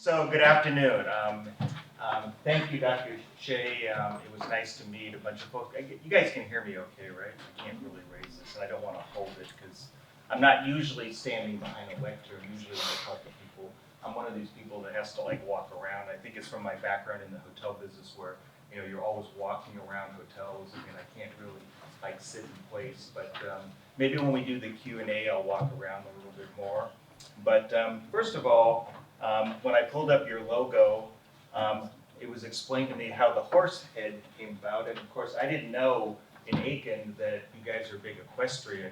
So good afternoon. Thank you, Dr. Shea. It was nice to meet a bunch of folks. You guys can hear me okay, right? I can't really raise this, and I don't want to hold it because I'm not usually standing behind a lectern. Usually when I talk to people, I'm one of these people that has to like walk around. I think it's from my background in the hotel business where, you're always walking around hotels, and I can't really like sit in place. But maybe when we do the Q&A, I'll walk around a little bit more. But first of all, when I pulled up your logo, it was explained to me how the horse head came about. And of course, I didn't know in Aiken that you guys are big equestrian.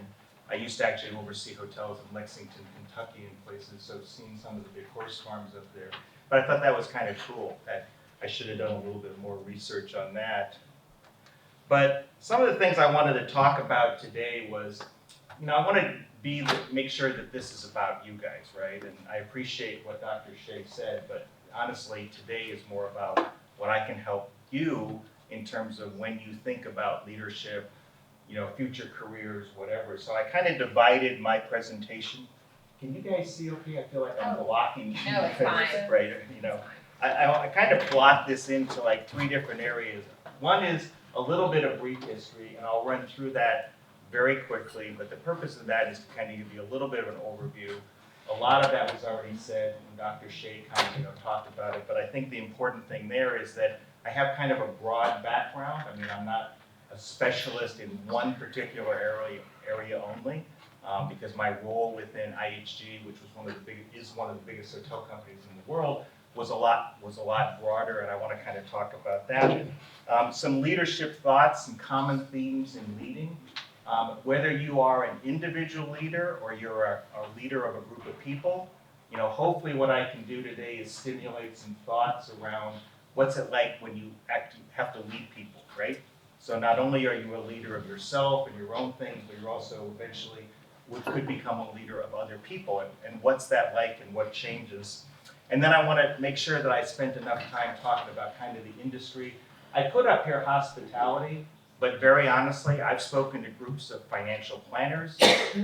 I used to actually oversee hotels in Lexington, Kentucky and places, so I've seen some of the big horse farms up there. But I thought that was kind of cool, that I should have done a little bit more research on that. But some of the things I wanted to talk about today was, I want to make sure that this is about you guys, right? And I appreciate what Dr. Shea said, but honestly, today is more about what I can help you in terms of when you think about leadership, future careers, whatever. So I kind of divided my presentation. Can you guys see okay? I feel like I'm blocking. No, it's fine. Right, I kind of plot this into like 3 different areas. One is a little bit of brief history, and I'll run through that very quickly, but the purpose of that is to kind of give you a little bit of an overview. A lot of that was already said, and Dr. Shea kind of talked about it, but I think the important thing there is that I have kind of a broad background. I mean, I'm not a specialist in one particular area only, because my role within IHG, which was one of the biggest hotel companies in the world, was a lot broader, and I want to kind of talk about that. Some leadership thoughts, some common themes in leading. Whether you are an individual leader or you're a leader of a group of people, hopefully what I can do today is stimulate some thoughts around what's it like when you have to lead people, right? So not only are you a leader of yourself and your own things, but you're also eventually could become a leader of other people, and what's that like and what changes. And then I want to make sure that I spent enough time talking about kind of the industry. I put up here hospitality. But very honestly, I've spoken to groups of financial planners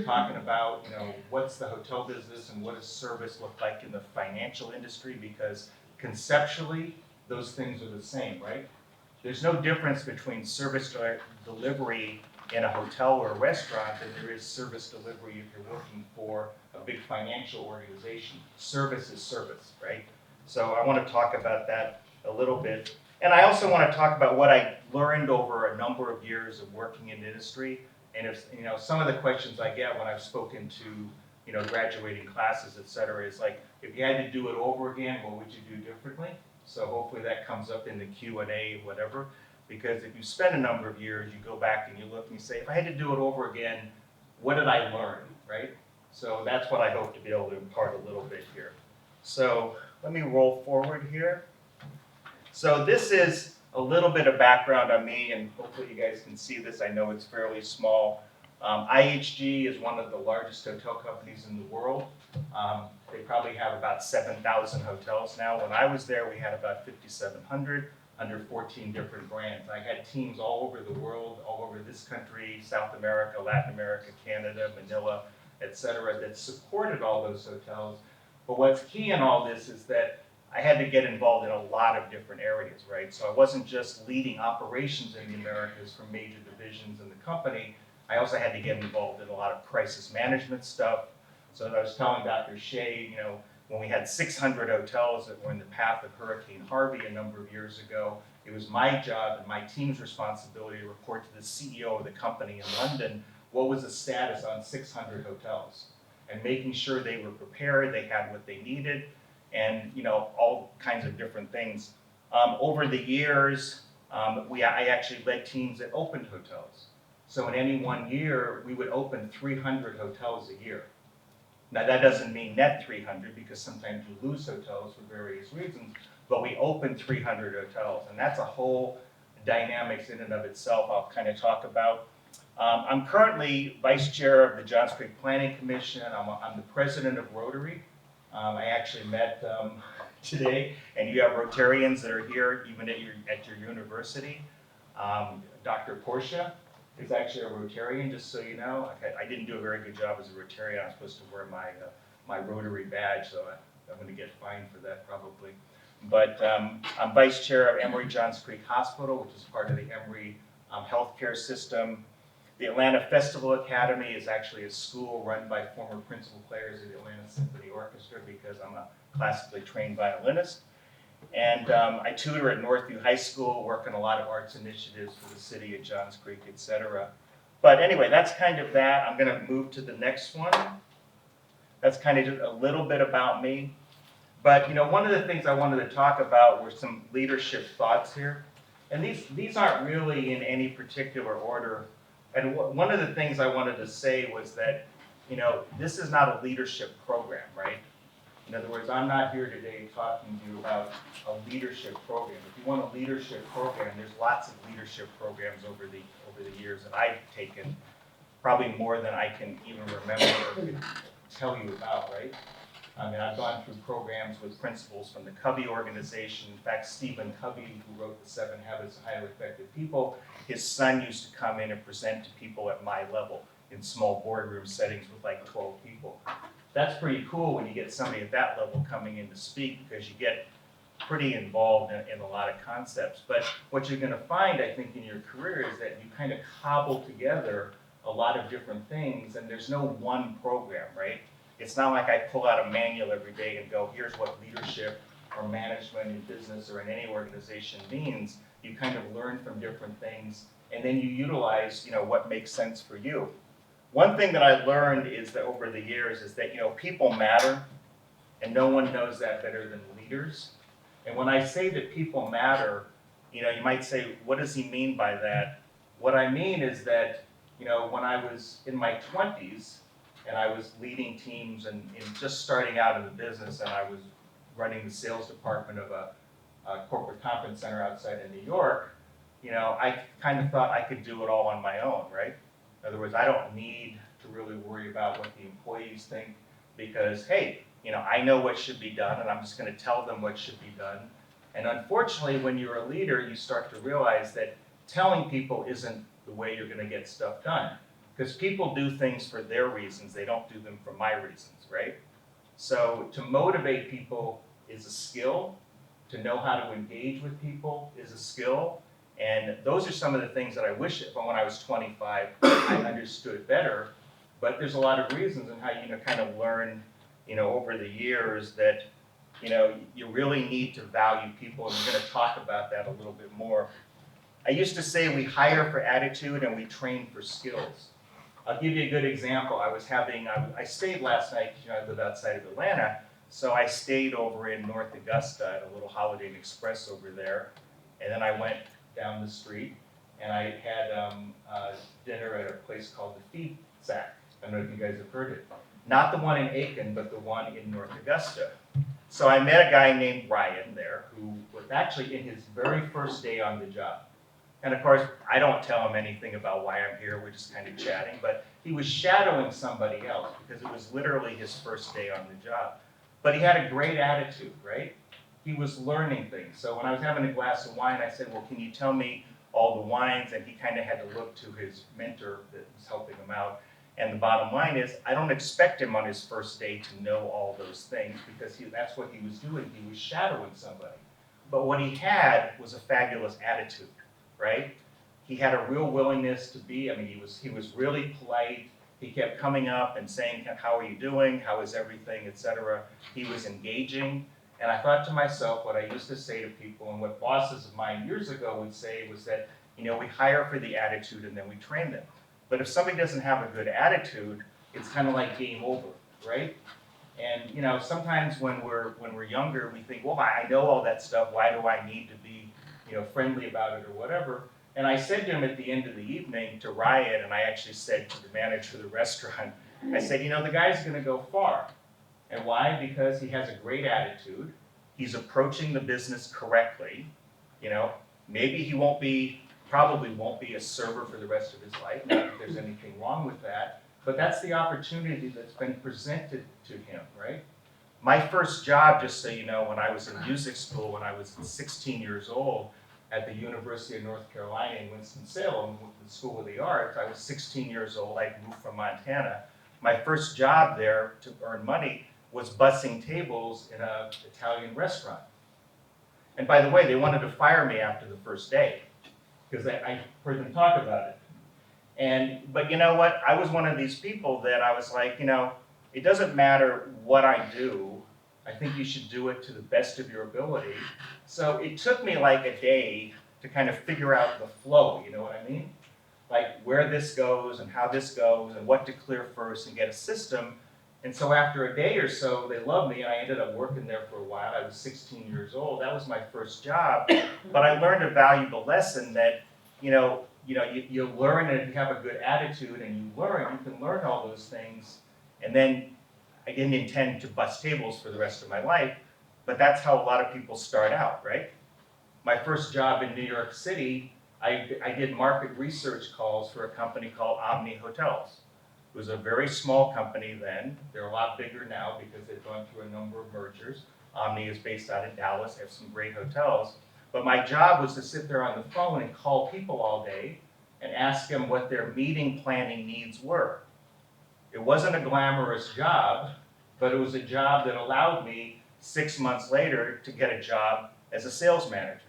talking about, what's the hotel business and what does service look like in the financial industry, because conceptually, those things are the same, right? There's no difference between service delivery in a hotel or a restaurant than there is service delivery if you're working for a big financial organization. Service is service, right? So I want to talk about that a little bit. And I also want to talk about what I learned over a number of years of working in industry. And if, some of the questions I get when I've spoken to, graduating classes, et cetera, is like, if you had to do it over again, what would you do differently? So hopefully that comes up in the Q&A, whatever. Because if you spend a number of years, you go back and you look and you say, if I had to do it over again, what did I learn, right? So that's what I hope to be able to impart a little bit here. So let me roll forward here. So this is a little bit of background on me, and hopefully you guys can see this. I know it's fairly small. IHG is one of the largest hotel companies in the world. They probably have about 7,000 hotels now. When I was there, we had about 5,700 under 14 different brands. I had teams all over the world, all over this country, South America, Latin America, Canada, Manila, et cetera, that supported all those hotels. But what's key in all this is that I had to get involved in a lot of different areas, right? So I wasn't just leading operations in the Americas for major divisions in the company. I also had to get involved in a lot of crisis management stuff. So I was telling Dr. Shea, when we had 600 hotels that were in the path of Hurricane Harvey a number of years ago, it was my job and my team's responsibility to report to the CEO of the company in London what was the status on 600 hotels, and making sure they were prepared, they had what they needed, and all kinds of different things. Over the years, I actually led teams that opened hotels. So in any one year, we would open 300 hotels a year. Now that doesn't mean net 300, because sometimes you lose hotels for various reasons, but we opened 300 hotels, and that's a whole dynamics in and of itself I'll kind of talk about. I'm currently vice chair of the Johns Creek Planning Commission. I'm the president of Rotary. I actually met today, and you have Rotarians that are here even at your university. Dr. Portia is actually a Rotarian, just so you know. I didn't do a very good job as a Rotarian. I'm supposed to wear my Rotary badge, so I'm gonna get fined for that probably. But I'm vice chair of Emory-Johns Creek Hospital, which is part of the Emory healthcare system. The Atlanta Festival Academy is actually a school run by former principal players of the Atlanta Symphony Orchestra because I'm a classically trained violinist. And I tutor at Northview High School, work on a lot of arts initiatives for the city of Johns Creek, etc. But anyway, that's kind of that. I'm gonna move to the next one. That's kind of just a little bit about me. But one of the things I wanted to talk about were some leadership thoughts here. And these aren't really in any particular order. And one of the things I wanted to say was that, this is not a leadership program, right? In other words, I'm not here today talking to you about a leadership program. If you want a leadership program, there's lots of leadership programs over the years that I've taken, probably more than I can even remember or could tell you about, right? I mean, I've gone through programs with principals from the Covey organization. In fact, Stephen Covey, who wrote The 7 Habits of Highly Effective People, his son used to come in and present to people at my level in small boardroom settings with like 12 people. That's pretty cool when you get somebody at that level coming in to speak because you get pretty involved in a lot of concepts. But what you're gonna find, I think, in your career is that you kind of cobble together a lot of different things and there's no one program, right? It's not like I pull out a manual every day and go, here's what leadership or management in business or in any organization means. You kind of learn from different things and then you utilize, what makes sense for you. One thing that I learned is that over the years is that, people matter and no one knows that better than leaders. And when I say that people matter, you might say, what does he mean by that? What I mean is that, when I was in my 20s, and I was leading teams and just starting out in the business, and I was running the sales department of a corporate conference center outside of New York, I kind of thought I could do it all on my own, right? In other words, I don't need to really worry about what the employees think because, hey, I know what should be done and I'm just gonna tell them what should be done. And unfortunately, when you're a leader, you start to realize that telling people isn't the way you're gonna get stuff done. Because people do things for their reasons, they don't do them for my reasons, right? So to motivate people is a skill, to know how to engage with people is a skill, and those are some of the things that I wish when I was 25 I understood better, but there's a lot of reasons in how you kind of learn, over the years that, you really need to value people, and we're gonna talk about that a little bit more. I used to say we hire for attitude and we train for skills. I'll give you a good example. I stayed last night, I live outside of Atlanta, so I stayed over in North Augusta at a little Holiday Inn Express over there, and then I went down the street and I had dinner at a place called the Feed Sack. I don't know if you guys have heard it. Not the one in Aiken, but the one in North Augusta. So I met a guy named Ryan there who was actually in his very first day on the job. And of course, I don't tell him anything about why I'm here, we're just kind of chatting, but he was shadowing somebody else because it was literally his first day on the job. But he had a great attitude, right? He was learning things. So when I was having a glass of wine, I said, well, can you tell me all the wines? And he kind of had to look to his mentor that was helping him out. And the bottom line is, I don't expect him on his first day to know all those things because that's what he was doing. He was shadowing somebody. But what he had was a fabulous attitude. Right? He had a real willingness to be, he was really polite. He kept coming up and saying, how are you doing? How is everything, etc. He was engaging. And I thought to myself, what I used to say to people and what bosses of mine years ago would say was that, we hire for the attitude and then we train them. But if somebody doesn't have a good attitude, it's kind of like game over, right? And sometimes when we're younger, we think, well, I know all that stuff. Why do I need to be friendly about it or whatever? And I said to him at the end of the evening to Ryan, and I actually said to the manager of the restaurant, I said, the guy's gonna go far. And why? Because he has a great attitude. He's approaching the business correctly. Maybe he probably won't be a server for the rest of his life, not that there's anything wrong with that, but that's the opportunity that's been presented to him, right? My first job, just so you know, when I was in music school, when I was 16 years old at the University of North Carolina in Winston-Salem, the School of the Arts, I was 16 years old, I moved from Montana. My first job there to earn money was bussing tables in an Italian restaurant. And by the way, they wanted to fire me after the first day because I heard them talk about it. But you know what? I was one of these people that I was like, it doesn't matter what I do. I think you should do it to the best of your ability. So it took me like a day to kind of figure out the flow, you know what I mean? Like where this goes and how this goes and what to clear first and get a system. And so after a day or so, they loved me, and I ended up working there for a while. I was 16 years old. That was my first job. But I learned a valuable lesson that, you learn, and if you have a good attitude and you can learn all those things. And then I didn't intend to bust tables for the rest of my life, but that's how a lot of people start out, right? My first job in New York City, I did market research calls for a company called Omni Hotels. It was a very small company then. They're a lot bigger now because they've gone through a number of mergers. Omni is based out of Dallas, they have some great hotels. But my job was to sit there on the phone and call people all day and ask them what their meeting planning needs were. It wasn't a glamorous job, but it was a job that allowed me 6 months later to get a job as a sales manager.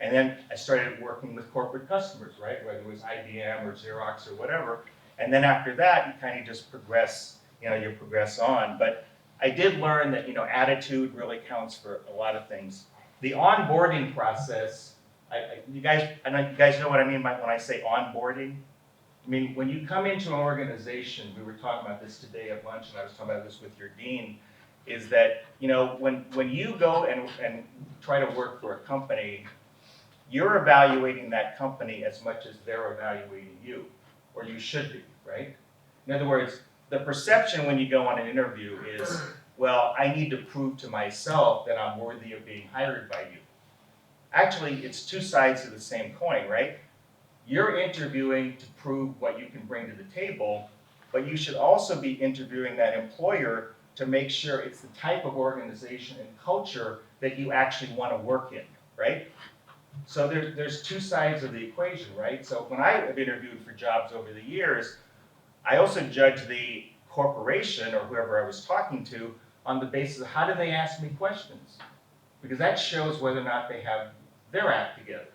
And then I started working with corporate customers, right? Whether it was IBM or Xerox or whatever. And then after that, you kind of just progress, you progress on. But I did learn that, attitude really counts for a lot of things. The onboarding process, I know you guys know what I mean by when I say onboarding. I mean, when you come into an organization, we were talking about this today at lunch, and I was talking about this with your dean, is that, when you go and try to work for a company, you're evaluating that company as much as they're evaluating you, or you should be, right? In other words, the perception when you go on an interview is, well, I need to prove to myself that I'm worthy of being hired by you. Actually, it's two sides of the same coin, right? You're interviewing to prove what you can bring to the table, but you should also be interviewing that employer to make sure it's the type of organization and culture that you actually want to work in, right? So there's two sides of the equation, right? So when I have interviewed for jobs over the years, I also judge the corporation or whoever I was talking to on the basis of how do they ask me questions? Because that shows whether or not they have their act together.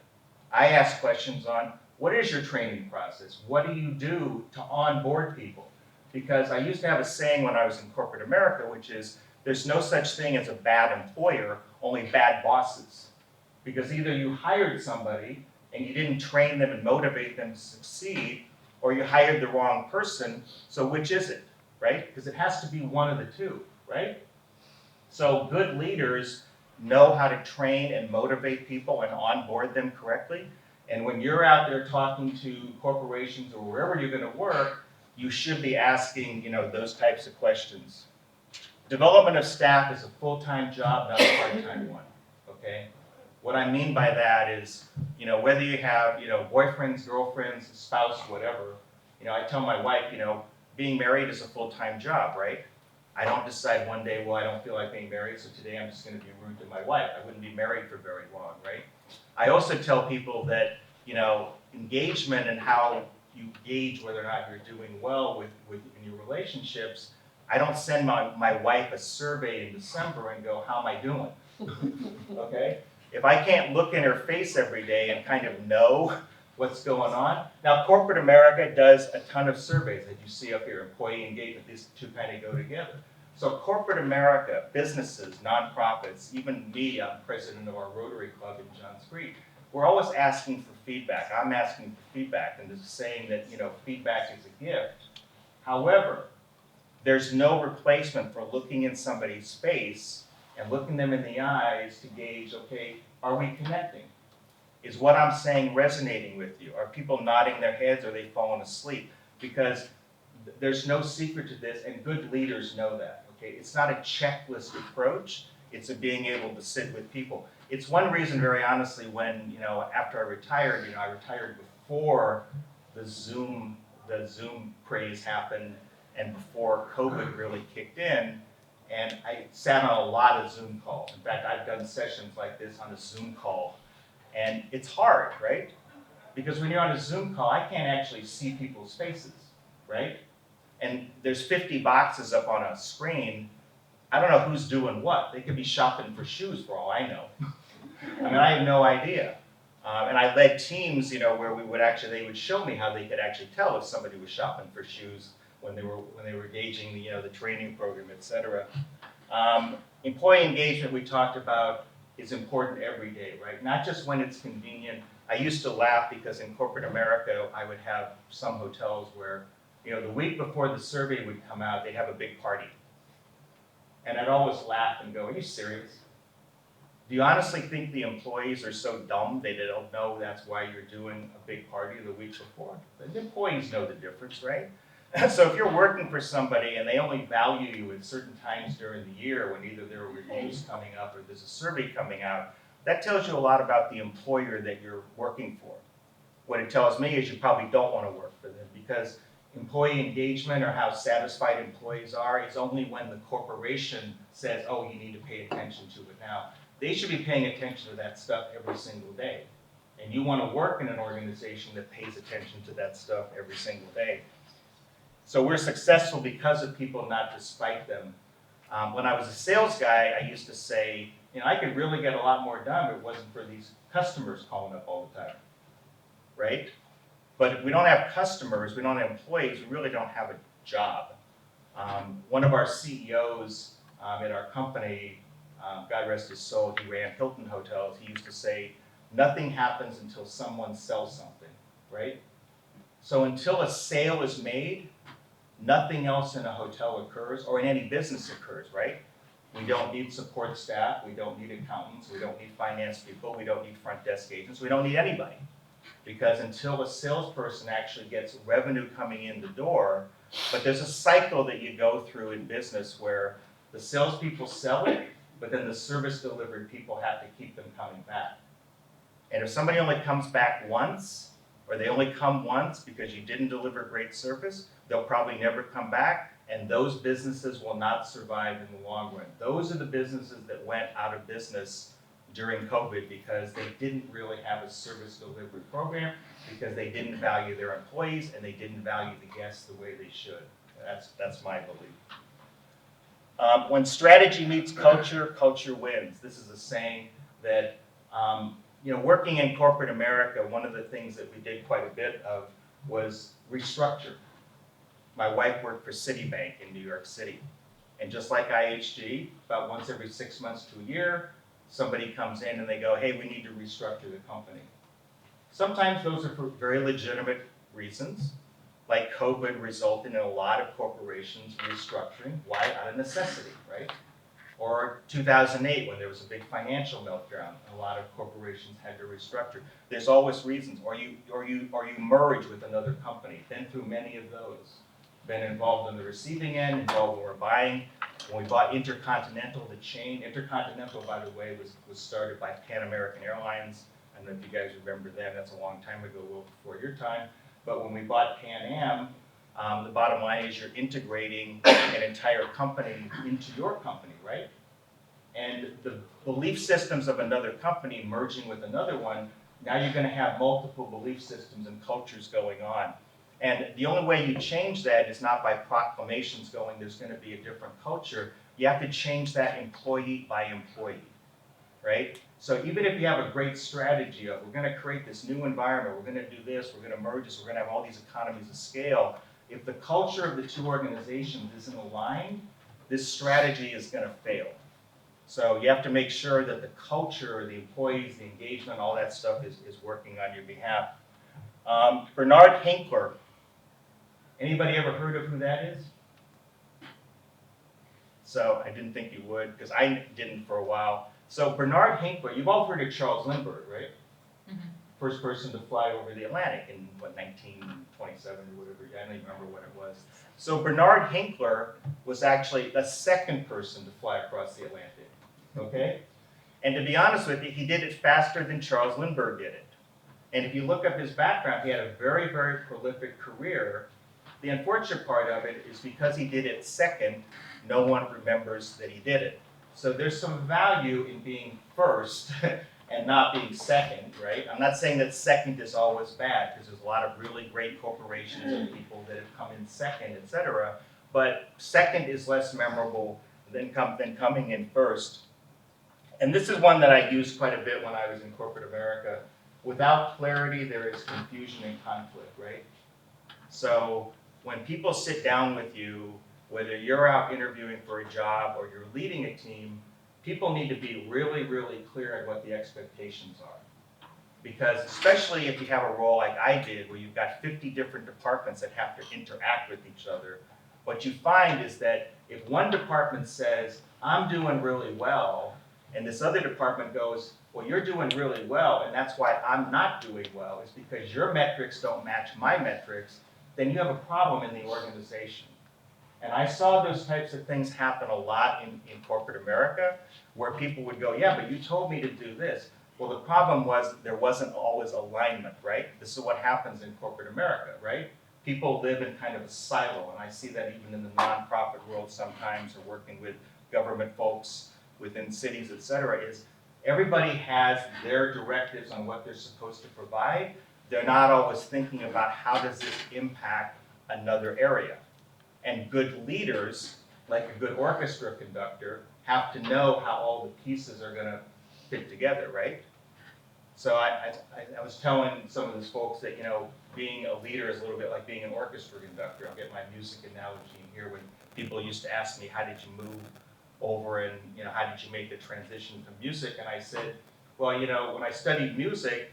I ask questions on, what is your training process? What do you do to onboard people? Because I used to have a saying when I was in corporate America, which is, there's no such thing as a bad employer, only bad bosses. Because either you hired somebody and you didn't train them and motivate them to succeed, or you hired the wrong person, so which is it, right? Because it has to be one of the two, right? So good leaders know how to train and motivate people and onboard them correctly. And when you're out there talking to corporations or wherever you're going to work, you should be asking, those types of questions. Development of staff is a full-time job, not a part-time one, okay? What I mean by that is, whether you have, boyfriends, girlfriends, spouse, whatever, I tell my wife, being married is a full-time job, right? I don't decide one day, well, I don't feel like being married, so today I'm just going to be rude to my wife. I wouldn't be married for very long, right? I also tell people that, engagement and how you gauge whether or not you're doing well in your relationships, I don't send my wife a survey in December and go, how am I doing? Okay? If I can't look in her face every day and kind of know what's going on. Now, corporate America does a ton of surveys that you see up here, employee engagement, these two kind of go together. So corporate America, businesses, nonprofits, even me, I'm president of our Rotary Club in Johns Creek, we're always asking for feedback. I'm asking for feedback, and just saying that, feedback is a gift. However, there's no replacement for looking in somebody's face and looking them in the eyes to gauge, okay, are we connecting? Is what I'm saying resonating with you? Are people nodding their heads or are they falling asleep? Because there's no secret to this, and good leaders know that, okay? It's not a checklist approach, it's a being able to sit with people. It's one reason, very honestly, when, after I retired before the Zoom craze happened and before COVID really kicked in, and I sat on a lot of Zoom calls. In fact, I've done sessions like this on a Zoom call. And it's hard, right? Because when you're on a Zoom call, I can't actually see people's faces, right? And there's 50 boxes up on a screen, I don't know who's doing what. They could be shopping for shoes for all I know. I mean, I have no idea. And I led teams, where they would show me how they could actually tell if somebody was shopping for shoes when they were gauging the training program, et cetera. Employee engagement we talked about is important every day, right? Not just when it's convenient. I used to laugh because in corporate America, I would have some hotels where, the week before the survey would come out, they'd have a big party. And I'd always laugh and go, are you serious? Do you honestly think the employees are so dumb they don't know that's why you're doing a big party the week before? The employees know the difference, right? So if you're working for somebody and they only value you at certain times during the year when either there are reviews coming up or there's a survey coming out, that tells you a lot about the employer that you're working for. What it tells me is you probably don't want to work for them because employee engagement or how satisfied employees are is only when the corporation says, oh, you need to pay attention to it now. They should be paying attention to that stuff every single day. And you want to work in an organization that pays attention to that stuff every single day. So we're successful because of people, not despite them. When I was a sales guy, I used to say, I could really get a lot more done if it wasn't for these customers calling up all the time, right? But if we don't have customers, we don't have employees, we really don't have a job. One of our CEOs at our company, God rest his soul, he ran Hilton hotels. He used to say, nothing happens until someone sells something, right? So until a sale is made, nothing else in a hotel occurs or in any business occurs, right? We don't need support staff, we don't need accountants, we don't need finance people, we don't need front desk agents, we don't need anybody. Because until a salesperson actually gets revenue coming in the door, but there's a cycle that you go through in business where the salespeople sell it, but then the service delivery people have to keep them coming back. And if somebody only comes back once, or they only come once because you didn't deliver great service, they'll probably never come back, and those businesses will not survive in the long run. Those are the businesses that went out of business during COVID because they didn't really have a service delivery program, because they didn't value their employees and they didn't value the guests the way they should. That's my belief. When strategy meets culture, culture wins. This is a saying that, working in corporate America, one of the things that we did quite a bit of was restructure. My wife worked for Citibank in New York City. And just like IHG, about once every 6 months to a year, somebody comes in and they go, hey, we need to restructure the company. Sometimes those are for very legitimate reasons, like COVID resulted in a lot of corporations restructuring. Why? Out of necessity, right? Or 2008 when there was a big financial meltdown, a lot of corporations had to restructure. There's always reasons. Or you merge with another company. Been through many of those. Been involved on the receiving end, involved when we're buying. When we bought Intercontinental, the chain, Intercontinental, by the way, was started by Pan American Airlines. I don't know if you guys remember that. That's a long time ago, a little before your time. But when we bought Pan Am, the bottom line is you're integrating an entire company into your company, right? And the belief systems of another company merging with another one, now you're going to have multiple belief systems and cultures going on. And the only way you change that is not by proclamations going, there's going to be a different culture. You have to change that employee by employee, right? So even if you have a great strategy of, we're going to create this new environment, we're going to do this, we're going to merge this, we're going to have all these economies of scale, if the culture of the two organizations isn't aligned, this strategy is going to fail. So you have to make sure that the culture, the employees, the engagement, all that stuff is working on your behalf. Bernard Hinkler. Anybody ever heard of who that is? So I didn't think you would, because I didn't for a while. So Bernard Hinkler, you've all heard of Charles Lindbergh, right? Mm-hmm. First person to fly over the Atlantic in, 1927 or whatever, I don't even remember what it was. So Bernard Hinkler was actually the second person to fly across the Atlantic, okay? And to be honest with you, he did it faster than Charles Lindbergh did it. And if you look up his background, he had a very, very prolific career. The unfortunate part of it is because he did it second, no one remembers that he did it. So there's some value in being first and not being second, right? I'm not saying that second is always bad, because there's a lot of really great corporations and people that have come in second, et cetera. But second is less memorable then coming in first. And this is one that I used quite a bit when I was in corporate America. Without clarity, there is confusion and conflict, right? So when people sit down with you, whether you're out interviewing for a job or you're leading a team, people need to be really, really clear on what the expectations are. Because especially if you have a role like I did, where you've got 50 different departments that have to interact with each other, what you find is that if one department says, I'm doing really well, and this other department goes, well, you're doing really well, and that's why I'm not doing well, is because your metrics don't match my metrics, then you have a problem in the organization. And I saw those types of things happen a lot in corporate America, where people would go, yeah, but you told me to do this. Well, the problem was there wasn't always alignment, right? This is what happens in corporate America, right? People live in kind of a silo, and I see that even in the nonprofit world sometimes, or working with government folks within cities, et cetera, is everybody has their directives on what they're supposed to provide. They're not always thinking about how does this impact another area. And good leaders, like a good orchestra conductor, have to know how all the pieces are going to fit together, right? So I was telling some of these folks that, you know, being a leader is a little bit like being an orchestra conductor. I'll get my music analogy in here when people used to ask me, how did you move over and, you know, how did you make the transition from music? And I said, well, you know, when I studied music,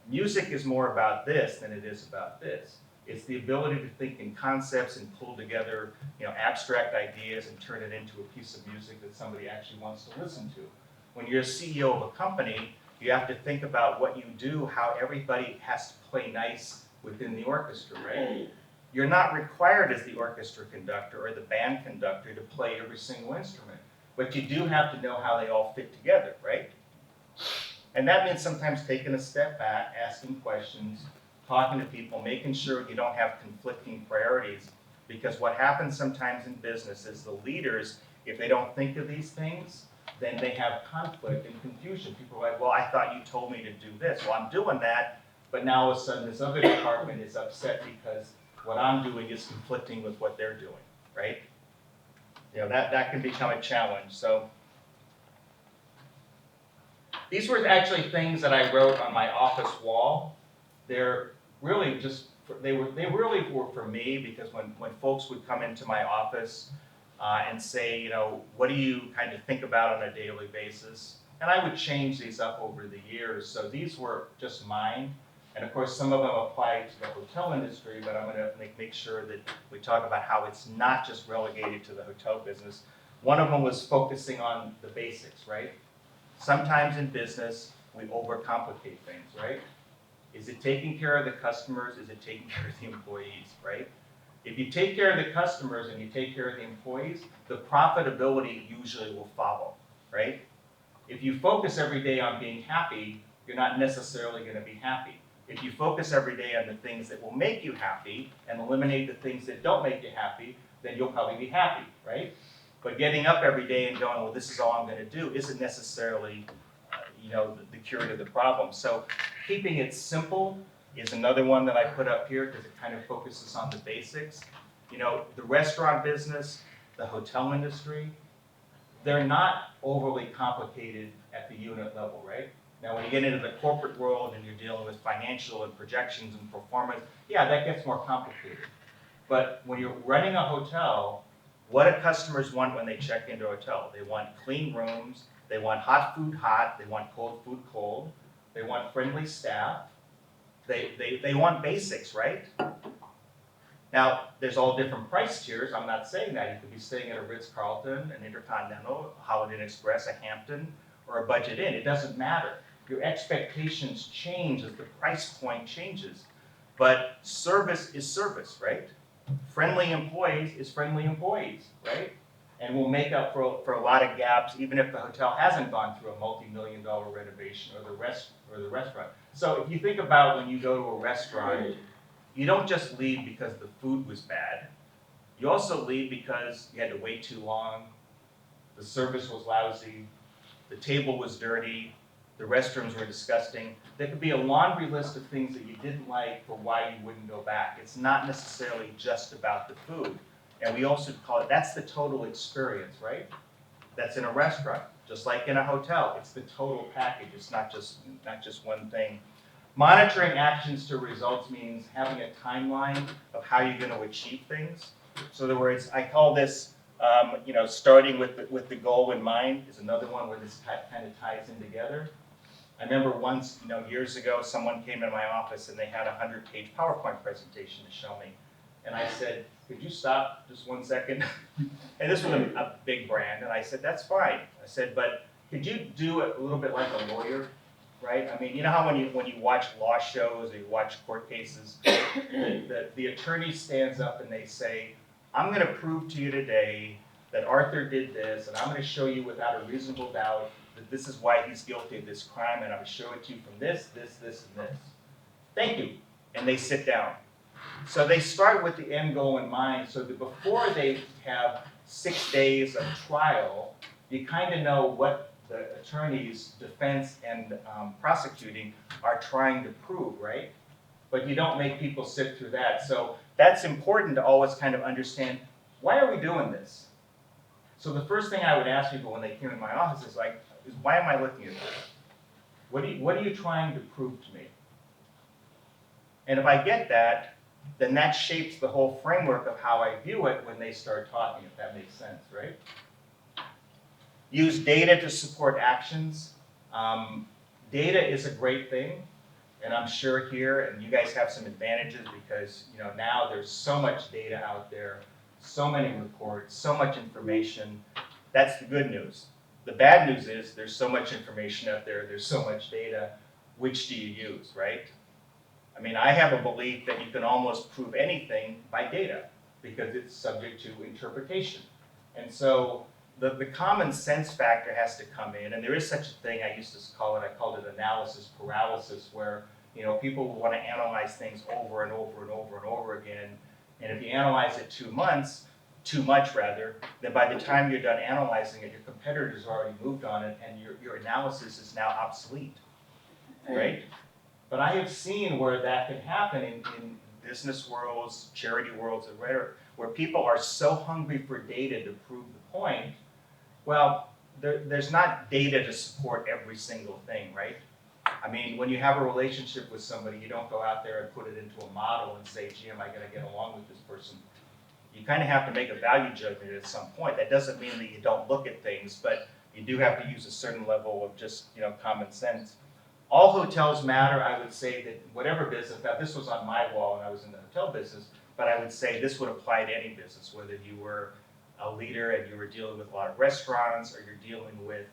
music is more about this than it is about this. It's the ability to think in concepts and pull together, you know, abstract ideas and turn it into a piece of music that somebody actually wants to listen to. When you're a CEO of a company, you have to think about what you do, how everybody has to play nice within the orchestra, right? You're not required as the orchestra conductor or the band conductor to play every single instrument, but you do have to know how they all fit together, right? And that means sometimes taking a step back, asking questions, talking to people, making sure you don't have conflicting priorities, because what happens sometimes in business is the leaders, if they don't think of these things, then they have conflict and confusion. People are like, well, I thought you told me to do this. Well, I'm doing that, but now all of a sudden this other department is upset because what I'm doing is conflicting with what they're doing, right? You know, that can become a challenge. So these were actually things that I wrote on my office wall. They're really just, they really were for me, because when folks would come into my office and say, you know, what do you kind of think about on a daily basis? And I would change these up over the years. So these were just mine. And of course, some of them apply to the hotel industry, but I'm going to make sure that we talk about how it's not just relegated to the hotel business. One of them was focusing on the basics, right? Sometimes in business, we overcomplicate things, right? Is it taking care of the customers? Is it taking care of the employees, right? If you take care of the customers and you take care of the employees, the profitability usually will follow, right? If you focus every day on being happy, you're not necessarily going to be happy. If you focus every day on the things that will make you happy and eliminate the things that don't make you happy, then you'll probably be happy, right? But getting up every day and going, well, this is all I'm going to do, isn't necessarily, you know, the cure to the problem. So keeping it simple is another one that I put up here because it kind of focuses on the basics. You know, the restaurant business, the hotel industry, they're not overly complicated at the unit level, right? Now, when you get into the corporate world and you're dealing with financial and projections and performance, yeah, that gets more complicated. But when you're running a hotel, what do customers want when they check into a hotel? They want clean rooms, they want hot food hot, they want cold food cold, they want friendly staff, they want basics, right? Now, there's all different price tiers. I'm not saying that. You could be staying at a Ritz-Carlton, an Intercontinental, a Holiday Inn Express, a Hampton, or a Budget Inn. It doesn't matter. Your expectations change as the price point changes. But service is service, right? Friendly employees is friendly employees, right? And will make up for a lot of gaps, even if the hotel hasn't gone through a multi-million-dollar renovation or the restaurant. So if you think about when you go to a restaurant, you don't just leave because the food was bad. You also leave because you had to wait too long, the service was lousy, the table was dirty, the restrooms were disgusting. There could be a laundry list of things that you didn't like for why you wouldn't go back. It's not necessarily just about the food. And we also call it, that's the total experience, right? That's in a restaurant, just like in a hotel. It's the total package. It's not just one thing. Monitoring actions to results means having a timeline of how you're going to achieve things. So in other words, I call this, starting with the goal in mind is another one where this kind of ties in together. I remember once, years ago, someone came in my office and they had a 100-page PowerPoint presentation to show me. And I said, could you stop just 1 second? And this was a big brand. And I said, that's fine. I said, but could you do it a little bit like a lawyer, right? I mean, you know how when you watch law shows or you watch court cases, the attorney stands up and they say, I'm going to prove to you today that Arthur did this, and I'm going to show you without a reasonable doubt that this is why he's guilty of this crime, and I'm going to show it to you from this, this, this, and this. Thank you. And they sit down. So they start with the end goal in mind, so that before they have 6 days of trial, you kind of know what the attorneys, defense, and prosecuting are trying to prove, right? But you don't make people sit through that. So that's important to always kind of understand, why are we doing this? So the first thing I would ask people when they came in my office is why am I looking at this? What are you trying to prove to me? And if I get that, then that shapes the whole framework of how I view it when they start talking, if that makes sense, right? Use data to support actions. Data is a great thing, and I'm sure here, and you guys have some advantages because now there's so much data out there, so many reports, so much information. That's the good news. The bad news is there's so much information out there, there's so much data. Which do you use, right? I mean, I have a belief that you can almost prove anything by data because it's subject to interpretation. And so the common sense factor has to come in, and there is such a thing, I called it analysis paralysis, where people want to analyze things over and over and over and over again. And if you analyze it too much, then by the time you're done analyzing it, your competitors already moved on it, and your analysis is now obsolete, right? But I have seen where that can happen in business worlds, charity worlds, and where people are so hungry for data to prove the point. Well, there's not data to support every single thing, right? I mean, when you have a relationship with somebody, you don't go out there and put it into a model and say, gee, am I going to get along with this person? You kind of have to make a value judgment at some point. That doesn't mean that you don't look at things, but you do have to use a certain level of just, common sense. All hotels matter. I would say that whatever business, now this was on my wall when I was in the hotel business, but I would say this would apply to any business, whether you were a leader and you were dealing with a lot of restaurants, or you're dealing with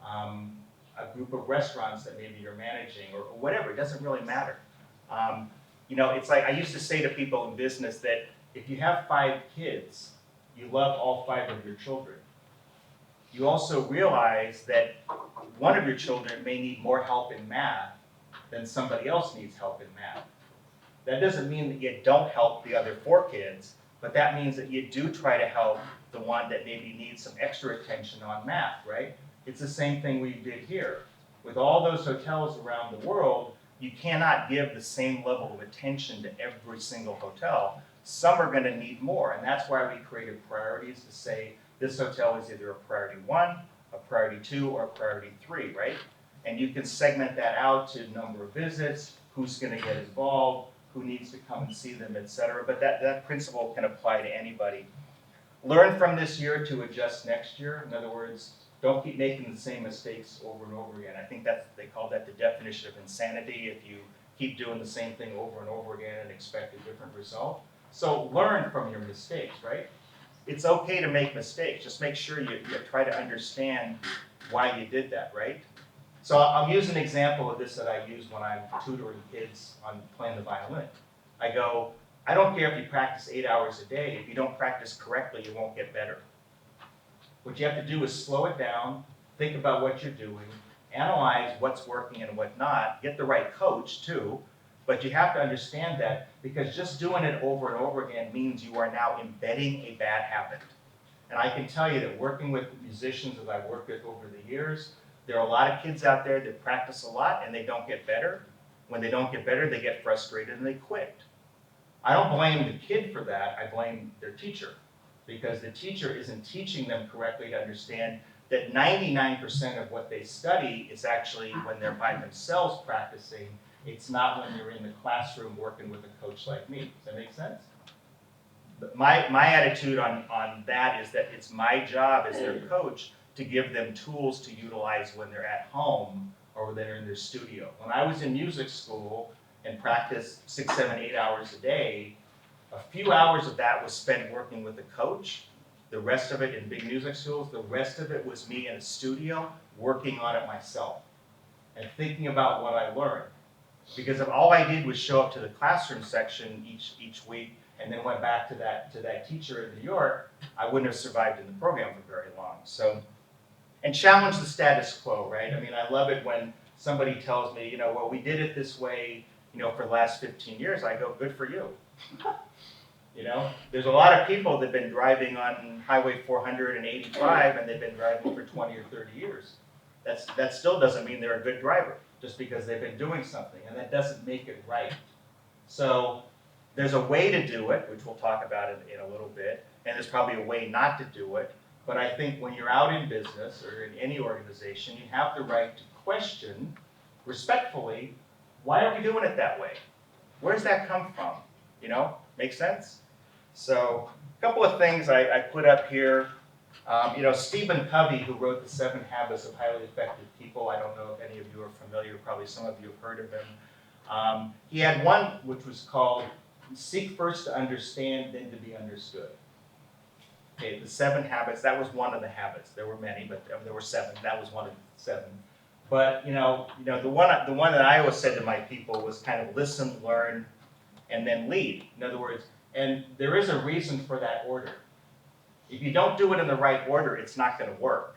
a group of restaurants that maybe you're managing, or whatever. It doesn't really matter. It's like I used to say to people in business that if you have 5 kids, you love all 5 of your children. You also realize that one of your children may need more help in math than somebody else needs help in math. That doesn't mean that you don't help the other 4 kids, but that means that you do try to help the one that maybe needs some extra attention on math, right? It's the same thing we did here. With all those hotels around the world, you cannot give the same level of attention to every single hotel. Some are going to need more, and that's why we created priorities to say this hotel is either a priority 1, a priority 2, or a priority 3, right? And you can segment that out to number of visits, who's going to get involved, who needs to come and see them, etc. But that principle can apply to anybody. Learn from this year to adjust next year. In other words, don't keep making the same mistakes over and over again. I think they call that the definition of insanity, if you keep doing the same thing over and over again and expect a different result. So learn from your mistakes, right? It's okay to make mistakes. Just make sure you try to understand why you did that, right? So I'll use an example of this that I use when I'm tutoring kids on playing the violin. I go, I don't care if you practice 8 hours a day. If you don't practice correctly, you won't get better. What you have to do is slow it down, think about what you're doing, analyze what's working and what not, get the right coach too, but you have to understand that, because just doing it over and over again means you are now embedding a bad habit. And I can tell you that working with musicians that I've worked with over the years, there are a lot of kids out there that practice a lot and they don't get better. When they don't get better, they get frustrated and they quit. I don't blame the kid for that, I blame their teacher. Because the teacher isn't teaching them correctly to understand that 99% of what they study is actually when they're by themselves practicing. It's not when they're in the classroom working with a coach like me. Does that make sense? But my attitude on that is that it's my job as their coach to give them tools to utilize when they're at home or when they're in their studio. When I was in music school and practiced 6, 7, 8 hours a day, a few hours of that was spent working with a coach. The rest of it in big music schools, the rest of it was me in a studio working on it myself and thinking about what I learned. Because if all I did was show up to the classroom section each week and then went back to that teacher in New York, I wouldn't have survived in the program for very long. So, and challenge the status quo, right? I mean, I love it when somebody tells me, well, we did it this way, for the last 15 years. I go, good for you. There's a lot of people that have been driving on Highway 485 and they've been driving for 20 or 30 years. That still doesn't mean they're a good driver, just because they've been doing something, and that doesn't make it right. So there's a way to do it, which we'll talk about in a little bit, and there's probably a way not to do it. But I think when you're out in business or in any organization, you have the right to question, respectfully, why are we doing it that way? Where's that come from? Make sense? So a couple of things I put up here. Stephen Covey, who wrote The 7 Habits of Highly Effective People, I don't know if any of you are familiar, probably some of you have heard of him. He had one which was called Seek First to Understand, Then to Be Understood. Okay, the 7 habits, that was one of the habits. There were many, but there were 7. That was one of the 7. But, the one that I always said to my people was kind of listen, learn, and then lead. In other words, and there is a reason for that order. If you don't do it in the right order, it's not going to work.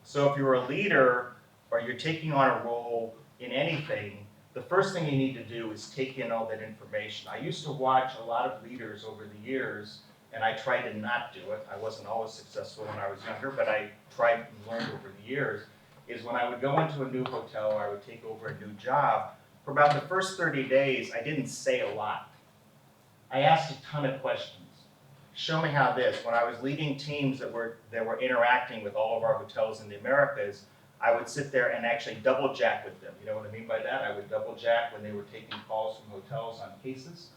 So if you're a leader or you're taking on a role in anything, the first thing you need to do is take in all that information. I used to watch a lot of leaders over the years, and I tried to not do it. I wasn't always successful when I was younger, but I tried and learned over the years, is when I would go into a new hotel or I would take over a new job, for about the first 30 days, I didn't say a lot. I asked a ton of questions. Show me how this. When I was leading teams that were interacting with all of our hotels in the Americas, I would sit there and actually double jack with them. You know what I mean by that? I would double jack when they were taking calls from hotels on cases.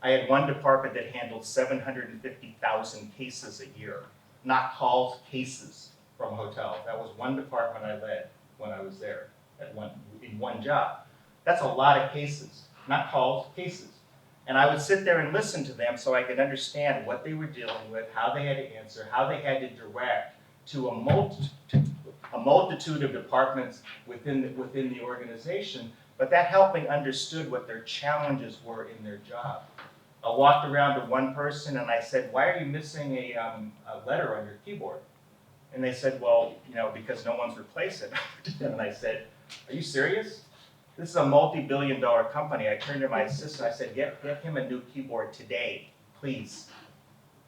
I had one department that handled 750,000 cases a year. Not calls, cases from hotels. That was one department I led when I was there in one job. That's a lot of cases. Not calls, cases. And I would sit there and listen to them so I could understand what they were dealing with, how they had to answer, how they had to direct to a multitude of departments within the organization, but that helped me understood what their challenges were in their job. I walked around to one person and I said, why are you missing a letter on your keyboard? And they said, well, because no one's replaced it. And I said, are you serious? This is a multi-billion-dollar company. I turned to my assistant, I said, get him a new keyboard today, please.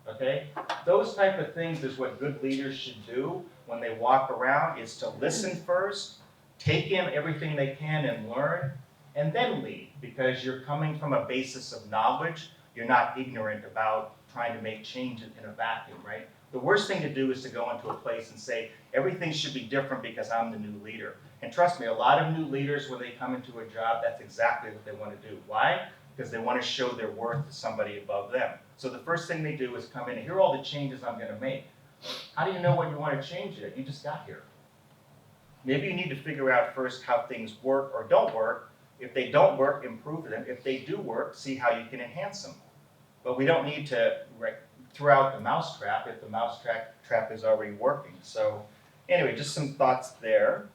Okay? Those type of things is what good leaders should do when they walk around, is to listen first, take in everything they can and learn, and then lead, because you're coming from a basis of knowledge. You're not ignorant about trying to make change in a vacuum, right? The worst thing to do is to go into a place and say, everything should be different because I'm the new leader. And trust me, a lot of new leaders, when they come into a job, that's exactly what they want to do. Why? Because they want to show their worth to somebody above them. So the first thing they do is come in and here are all the changes I'm going to make. How do you know what you want to change yet? You just got here. Maybe you need to figure out first how things work or don't work. If they don't work, improve them. If they do work, see how you can enhance them. But we don't need to throw out the mousetrap if the mousetrap is already working. So anyway, just some thoughts there.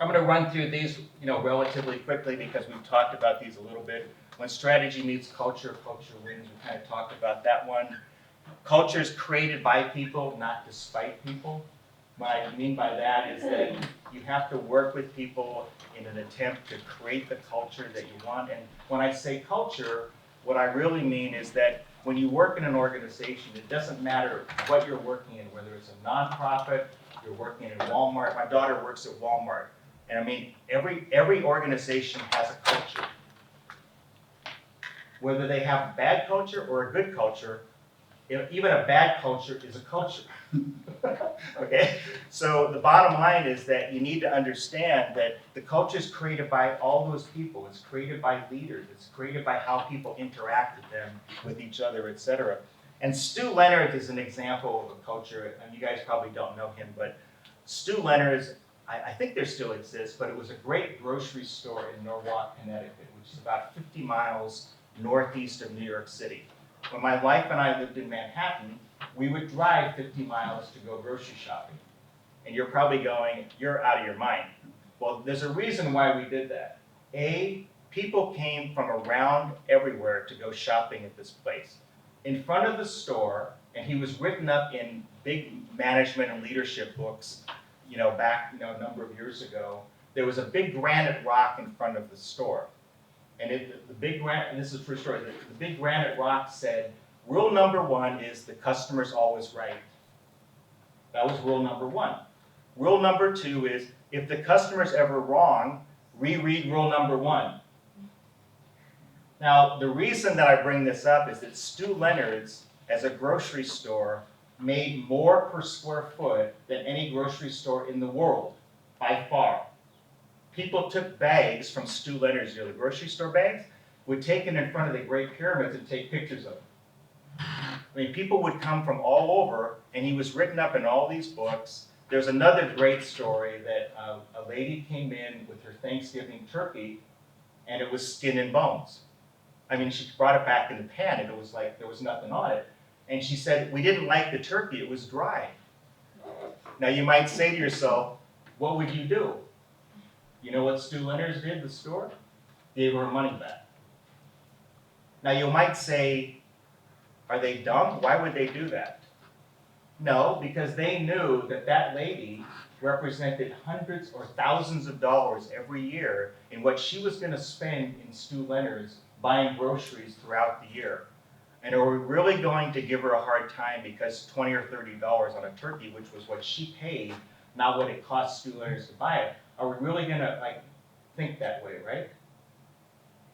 I'm going to run through these, relatively quickly because we've talked about these a little bit. When strategy meets culture, culture wins. We kind of talked about that one. Culture is created by people, not despite people. What I mean by that is that you have to work with people in an attempt to create the culture that you want. And when I say culture, what I really mean is that when you work in an organization, it doesn't matter what you're working in, whether it's a nonprofit, you're working in Walmart. My daughter works at Walmart. And I mean, every organization has a culture. Whether they have a bad culture or a good culture, even a bad culture is a culture. Okay? So the bottom line is that you need to understand that the culture is created by all those people. It's created by leaders. It's created by how people interact with them, with each other, etc. And Stu Leonard is an example of a culture, and you guys probably don't know him, but Stu Leonard's, I think there still exists, but it was a great grocery store in Norwalk, Connecticut, which is about 50 miles northeast of New York City. When my wife and I lived in Manhattan, we would drive 50 miles to go grocery shopping. And you're probably going, you're out of your mind. Well, there's a reason why we did that. A, people came from around everywhere to go shopping at this place. In front of the store, and he was written up in big management and leadership books, back, a number of years ago, there was a big granite rock in front of the store. And and this is a true story, the big granite rock said, rule number 1 is the customer's always right. That was rule number 1. Rule number 2 is, if the customer's ever wrong, reread rule number 1. Now, the reason that I bring this up is that Stu Leonard's, as a grocery store, made more per square foot than any grocery store in the world, by far. People took bags from Stu Leonard's, the grocery store bags, would take them in front of the Great Pyramids and take pictures of them. I mean, people would come from all over, and he was written up in all these books. There's another great story that a lady came in with her Thanksgiving turkey, and it was skin and bones. I mean, she brought it back in the pan, and it was like there was nothing on it. And she said, we didn't like the turkey, it was dry. Now, you might say to yourself, what would you do? You know what Stu Leonard's did, the store? Gave her money back. Now, you might say, are they dumb? Why would they do that? No, because they knew that that lady represented hundreds or thousands of dollars every year in what she was going to spend in Stu Leonard's buying groceries throughout the year. And are we really going to give her a hard time because $20 or $30 on a turkey, which was what she paid, not what it cost Stu Leonard's to buy it? Are we really going to think that way, right?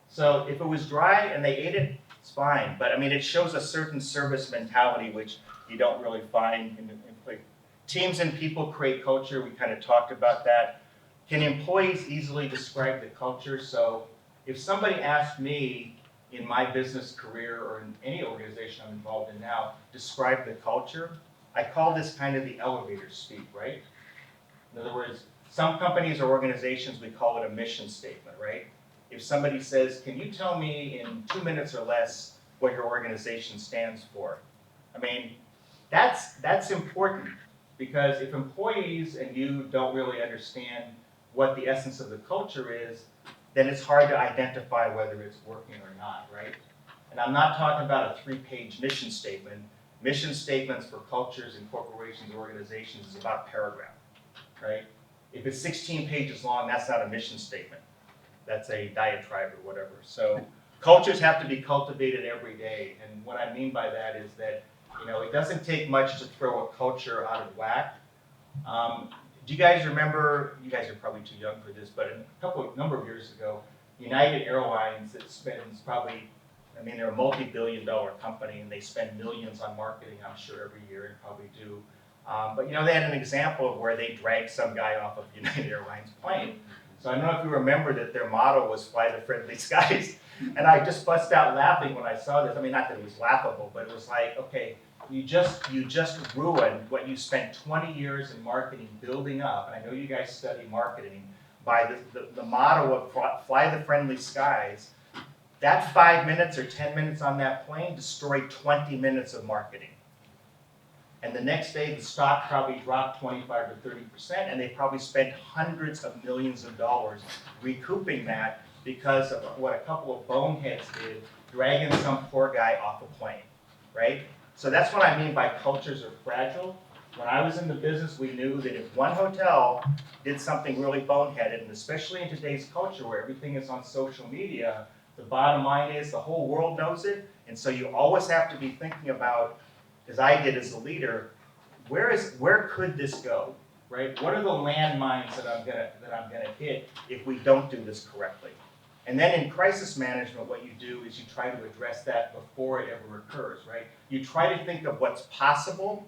So if it was dry and they ate it, it's fine. But I mean, it shows a certain service mentality which you don't really find in teams and people create culture. We kind of talked about that. Can employees easily describe the culture? So if somebody asked me in my business career or in any organization I'm involved in now, describe the culture, I call this kind of the elevator speak, right? In other words, some companies or organizations, we call it a mission statement, right? If somebody says, can you tell me in 2 minutes or less what your organization stands for? I mean, that's important, because if employees and you don't really understand what the essence of the culture is, then it's hard to identify whether it's working or not, right? And I'm not talking about a 3-page mission statement. Mission statements for cultures and corporations or organizations is about a paragraph, right? If it's 16 pages long, that's not a mission statement. That's a diatribe or whatever. So cultures have to be cultivated every day. And what I mean by that is that, it doesn't take much to throw a culture out of whack. Do you guys remember, you guys are probably too young for this, but a number of years ago, United Airlines that spends probably, they're a multi-billion-dollar company and they spend millions on marketing, I'm sure, every year, and probably do. But they had an example of where they dragged some guy off of United Airlines plane. So I don't know if you remember that their motto was "Fly the Friendly Skies," and I just bust out laughing when I saw this. Not that it was laughable, but it was like, okay, you just ruined what you spent 20 years in marketing building up, and I know you guys study marketing, by the motto of "Fly the Friendly Skies." That 5 minutes or 10 minutes on that plane destroyed 20 minutes of marketing. And the next day, the stock probably dropped 25 to 30%, and they probably spent hundreds of millions of dollars recouping that because of what a couple of boneheads did, dragging some poor guy off a plane, right? So that's what I mean by cultures are fragile. When I was in the business, we knew that if one hotel did something really boneheaded, and especially in today's culture where everything is on social media, the bottom line is the whole world knows it, and so you always have to be thinking about, as I did as a leader, where could this go, right? What are the landmines that I'm gonna hit if we don't do this correctly? And then in crisis management, what you do is you try to address that before it ever occurs, right? You try to think of what's possible,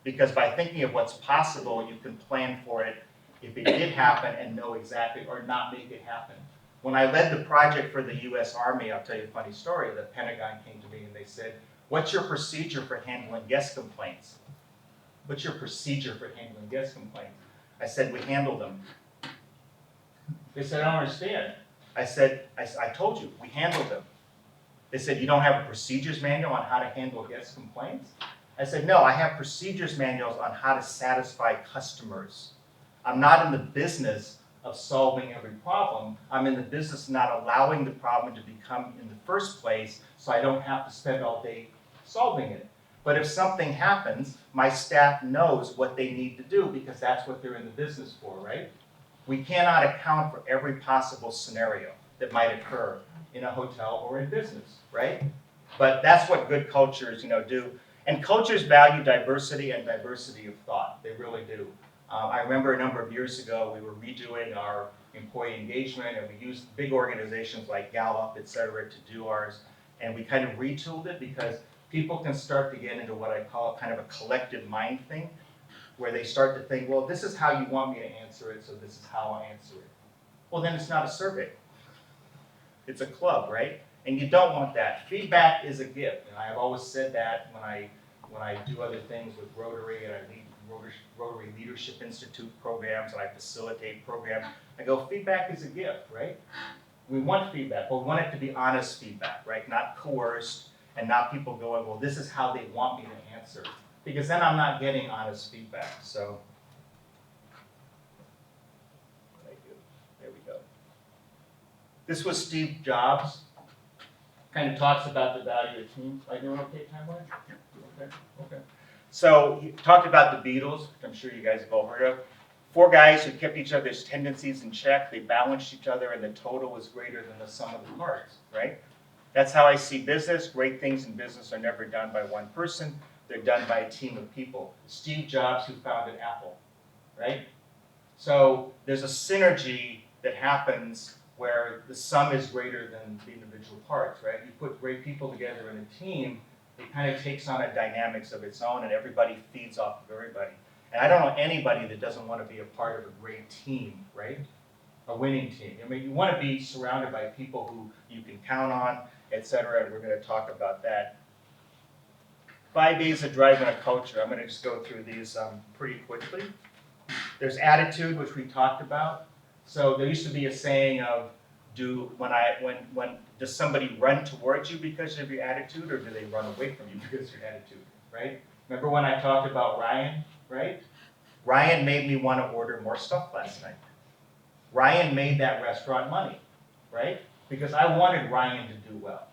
because by thinking of what's possible, you can plan for it if it did happen and know exactly, or not make it happen. When I led the project for the US Army, I'll tell you a funny story. The Pentagon came to me and they said, "What's your procedure for handling guest complaints?" What's your procedure for handling guest complaints? I said, "We handle them." They said, "I don't understand." I said, I told you, we handle them. They said, "You don't have a procedures manual on how to handle guest complaints?" I said, "No, I have procedures manuals on how to satisfy customers. I'm not in the business of solving every problem. I'm in the business of not allowing the problem to become in the first place, so I don't have to spend all day solving it. But if something happens, my staff knows what they need to do because that's what they're in the business for, right? We cannot account for every possible scenario that might occur in a hotel or in business, right? But that's what good cultures, do. And cultures value diversity and diversity of thought. They really do. I remember a number of years ago, we were redoing our employee engagement, and we used big organizations like Gallup, et cetera, to do ours. And we kind of retooled it because people can start to get into what I call kind of a collective mind thing, where they start to think, well, this is how you want me to answer it, so this is how I answer it. Well, then it's not a survey. It's a club, right? And you don't want that. Feedback is a gift, and I have always said that when I do other things with Rotary, and I lead Rotary Leadership Institute programs, and I facilitate programs. I go, feedback is a gift, right? We want feedback, but we want it to be honest feedback, right? Not coerced, and not people going, well, this is how they want me to answer. Because then I'm not getting honest feedback, so. There we go. This was Steve Jobs. Kind of talks about the value of teams. Are you doing okay time-wise? Okay. So he talked about the Beatles, which I'm sure you guys have all heard of. 4 guys who kept each other's tendencies in check. They balanced each other, and the total was greater than the sum of the parts, right? That's how I see business. Great things in business are never done by one person. They're done by a team of people. Steve Jobs, who founded Apple, right? So there's a synergy that happens where the sum is greater than the individual parts, right? You put great people together in a team, it kind of takes on a dynamics of its own, and everybody feeds off of everybody. And I don't know anybody that doesn't want to be a part of a great team, right? A winning team. I mean, you want to be surrounded by people who you can count on, et cetera, and we're going to talk about that. 5 A's of driving a culture. I'm going to just go through these pretty quickly. There's attitude, which we talked about. So there used to be a saying of, does somebody run towards you because of your attitude, or do they run away from you because of your attitude, right? Remember when I talked about Ryan, right? Ryan made me want to order more stuff last night. Ryan made that restaurant money, right? Because I wanted Ryan to do well.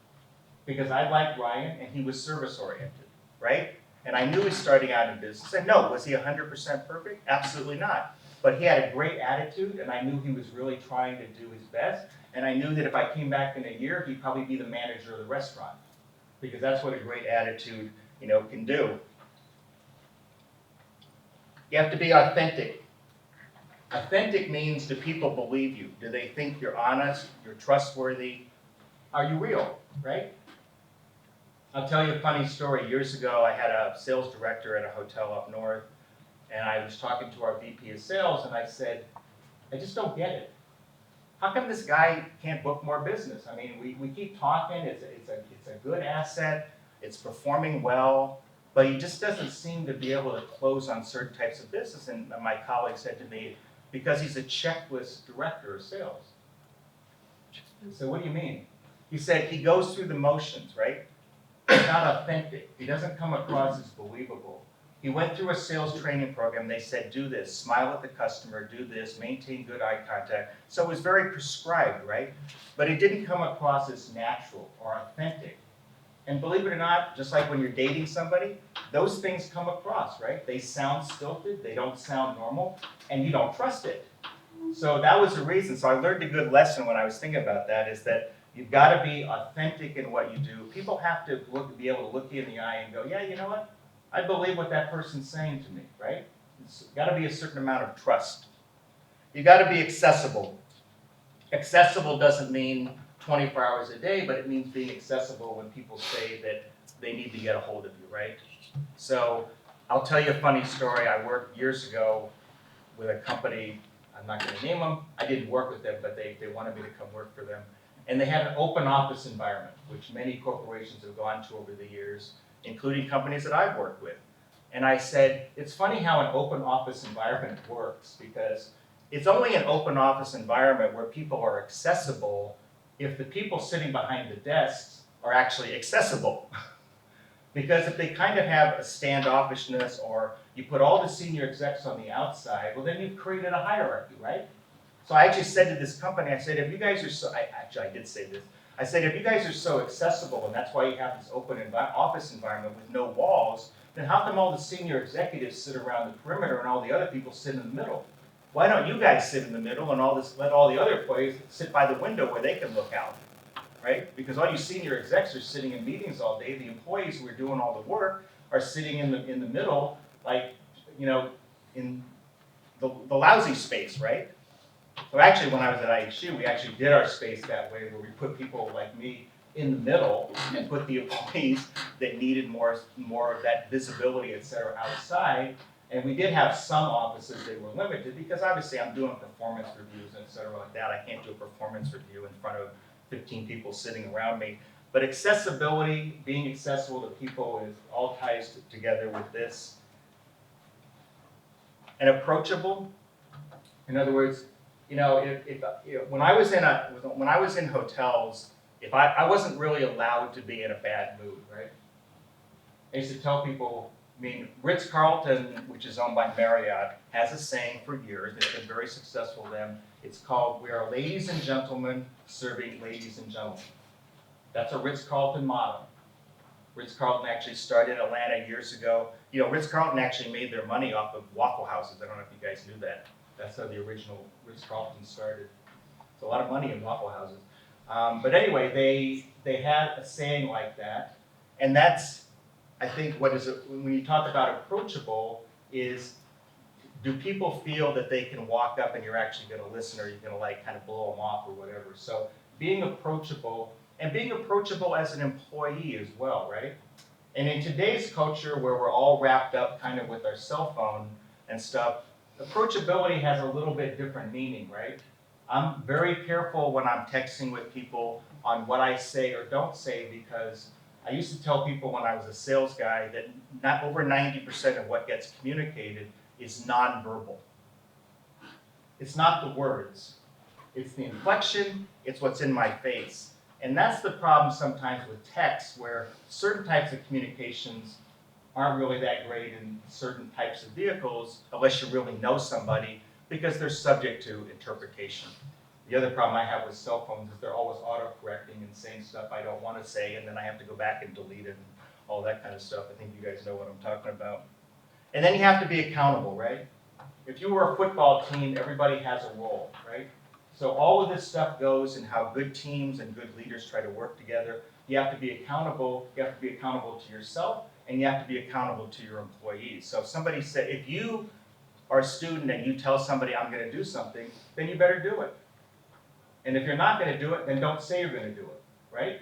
Because I liked Ryan, and he was service-oriented, right? And I knew he was starting out in business. And no, was he 100% perfect? Absolutely not. But he had a great attitude, and I knew he was really trying to do his best. And I knew that if I came back in a year, he'd probably be the manager of the restaurant. Because that's what a great attitude, can do. You have to be authentic. Authentic means, do people believe you? Do they think you're honest, you're trustworthy? Are you real, right? I'll tell you a funny story. Years ago, I had a sales director at a hotel up north, and I was talking to our VP of sales, and I said, I just don't get it. How come this guy can't book more business? I mean, we keep talking, it's a good asset, it's performing well, but he just doesn't seem to be able to close on certain types of business. And my colleague said to me, because he's a checklist director of sales. So what do you mean? He said he goes through the motions, right? He's not authentic. He doesn't come across as believable. He went through a sales training program. They said, do this, smile at the customer, do this, maintain good eye contact. So it was very prescribed, right? But it didn't come across as natural or authentic. And believe it or not, just like when you're dating somebody, those things come across, right? They sound stilted, they don't sound normal, and you don't trust it. So that was the reason. So I learned a good lesson when I was thinking about that, is that you've got to be authentic in what you do. People have to be able to look you in the eye and go, yeah, you know what? I believe what that person's saying to me, right? It's got to be a certain amount of trust. You've got to be accessible. Accessible doesn't mean 24 hours a day, but it means being accessible when people say that they need to get a hold of you, right? So I'll tell you a funny story. I worked years ago with a company, I'm not gonna name them, I didn't work with them, but they wanted me to come work for them. And they had an open office environment, which many corporations have gone to over the years, including companies that I've worked with. And I said, it's funny how an open office environment works, because it's only an open office environment where people are accessible if the people sitting behind the desks are actually accessible. Because if they kind of have a standoffishness, or you put all the senior execs on the outside, well then you've created a hierarchy, right? So I actually said to this company, I said, if you guys are so, I did say this, I said, if you guys are so accessible, and that's why you have this open office environment with no walls, then how come all the senior executives sit around the perimeter and all the other people sit in the middle? Why don't you guys sit in the middle and let all the other employees sit by the window where they can look out, right? Because all you senior execs are sitting in meetings all day. The employees who are doing all the work are sitting in the middle, like, you know, in the lousy space, right? So actually, when I was at IHU, we actually did our space that way, where we put people like me in the middle and put the employees that needed more of that visibility, et cetera, outside. And we did have some offices that were limited, because obviously I'm doing performance reviews, et cetera, like that. I can't do a performance review in front of 15 people sitting around me. But accessibility, being accessible to people, is all ties together with this. And approachable, in other words, you know, when I was in hotels, if I wasn't really allowed to be in a bad mood, right? I used to tell people, I mean, Ritz-Carlton, which is owned by Marriott, has a saying for years. It's been very successful to them. It's called, "We are ladies and gentlemen serving ladies and gentlemen." That's a Ritz-Carlton motto. Ritz-Carlton actually started in Atlanta years ago. You know, Ritz-Carlton actually made their money off of Waffle Houses. I don't know if you guys knew that. That's how the original Ritz-Carlton started. It's a lot of money in Waffle Houses. But anyway, they had a saying like that. And that's, I think, what is it, when you talk about approachable, is, do people feel that they can walk up and you're actually gonna listen, or you're gonna like kind of blow them off or whatever. So being approachable, and being approachable as an employee as well, right? And in today's culture, where we're all wrapped up kind of with our cell phone and stuff, approachability has a little bit different meaning, right? I'm very careful when I'm texting with people on what I say or don't say, because I used to tell people when I was a sales guy that not over 90% of what gets communicated is nonverbal. It's not the words, it's the inflection, it's what's in my face. And that's the problem sometimes with text, where certain types of communications aren't really that great in certain types of vehicles, unless you really know somebody, because they're subject to interpretation. The other problem I have with cell phones is they're always auto-correcting and saying stuff I don't want to say, and then I have to go back and delete it and all that kind of stuff. I think you guys know what I'm talking about. And then you have to be accountable, right? If you were a football team, everybody has a role, right? So all of this stuff goes in how good teams and good leaders try to work together. You have to be accountable. You have to be accountable to yourself, and you have to be accountable to your employees. So if somebody said, if you are a student and you tell somebody, I'm going to do something, then you better do it. And if you're not going to do it, then don't say you're going to do it, right?